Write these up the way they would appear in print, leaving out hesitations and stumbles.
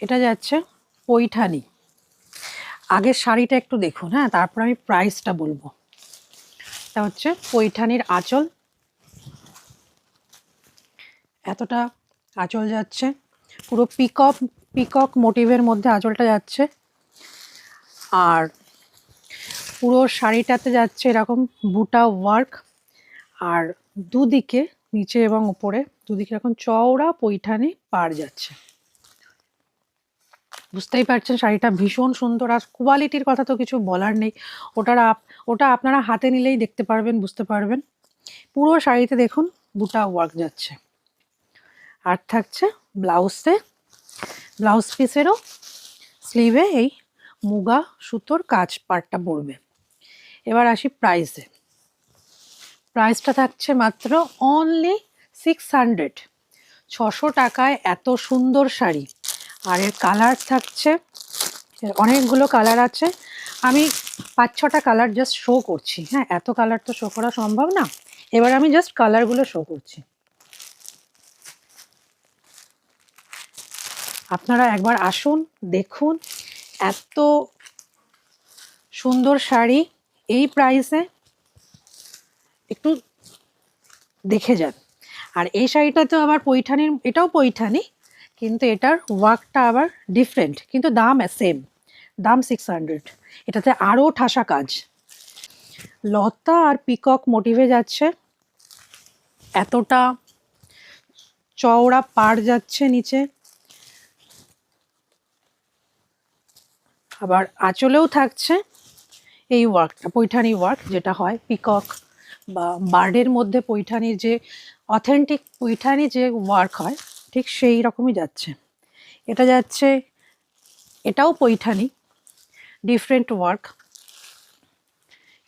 এটা যাচ্ছে পৈঠানি। আগের শাড়িটা একটু দেখুন, হ্যাঁ, তারপর আমি প্রাইসটা বলবো। এটা হচ্ছে পৈঠানির আঁচল, এতটা আঁচল যাচ্ছে, পুরো পিকক মোটিভের মধ্যে আঁচলটা যাচ্ছে। আর পুরো শাড়িটাতে যাচ্ছে এরকম বুটা ওয়ার্ক, আর দুদিকে নিচে এবং উপরে দুদিকে এরকম চওড়া পৈঠানি পাড় যাচ্ছে। বুঝতেই পারছেন শাড়িটা ভীষণ সুন্দর। আর কোয়ালিটির কথা তো কিছু বলার নেই, ওটা আপনারা হাতে নিলেই দেখতে পারবেন, বুঝতে পারবেন। পুরো শাড়িতে দেখুন বুটা ওয়ার্ক যাচ্ছে। আর থাকছে ব্লাউজ পিসেরও স্লিভে এই মুগা সুতোর কাজ পার্টটা পড়বে। এবার আসি প্রাইসে। প্রাইসটা থাকছে মাত্র অনলি 600, 600 টাকায় এত সুন্দর শাড়ি। আর এর কালার থাকছে, অনেকগুলো কালার আছে, আমি 5-6টা কালার জাস্ট শো করছি। হ্যাঁ, এত কালার তো শো করা সম্ভব না, এবার আমি জাস্ট কালারগুলো শো করছি। আপনারা একবার আসুন, দেখুন, এত সুন্দর শাড়ি এই প্রাইসে একটু দেখে যান। আর এই শাড়িটা তো আবার পৈঠানির, এটাও পৈঠানি, কিন্তু এটার ওয়ার্কটা আবার ডিফারেন্ট, কিন্তু দাম সেম, দাম 600। এটাতে আরও ঠাসা কাজ, লতা আর পিকক মোটিভে যাচ্ছে, এতটা চওড়া পাড় যাচ্ছে নিচে। আবার আঁচলেও থাকছে এই ওয়ার্কটা, পৈঠানি ওয়ার্ক যেটা হয় পিকক বা বার্ডের মধ্যে পৈঠানির যে অথেন্টিক পৈঠানি যে ওয়ার্ক হয়, ঠিক সেই রকমই যাচ্ছে। এটা যাচ্ছে, এটাও পৈঠানি, ডিফারেন্ট ওয়ার্ক।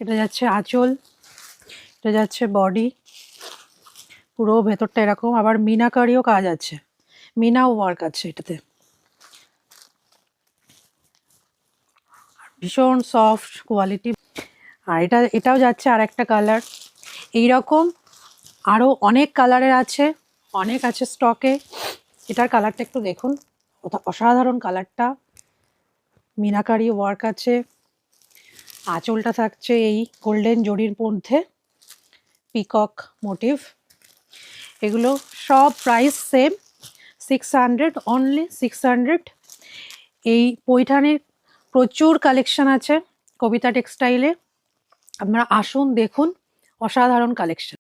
এটা যাচ্ছে আঁচল, এটা যাচ্ছে বডি, পুরো ভেতরটা এরকম। আবার মিনাকারিও কাজ আছে, মিনা ওয়ার্ক আছে এটাতে, ভীষণ সফট কোয়ালিটি। আর এটাও যাচ্ছে আর একটা কালার। এইরকম আরও অনেক কালারের আছে, অনেক আছে স্টকে। এটার কালারটা একটু দেখুন, অসাধারণ কালারটা, মিনাকারি ওয়ার্ক আছে। আঁচলটা থাকছে এই গোল্ডেন জরির মধ্যে, পিকক মোটিভ। এগুলো সব প্রাইস সেম, 600, অনলি 600। এই পৈঠানির প্রচুর কালেকশন আছে কবিতা টেক্সটাইলে, আপনারা আসুন, দেখুন, অসাধারণ কালেকশন।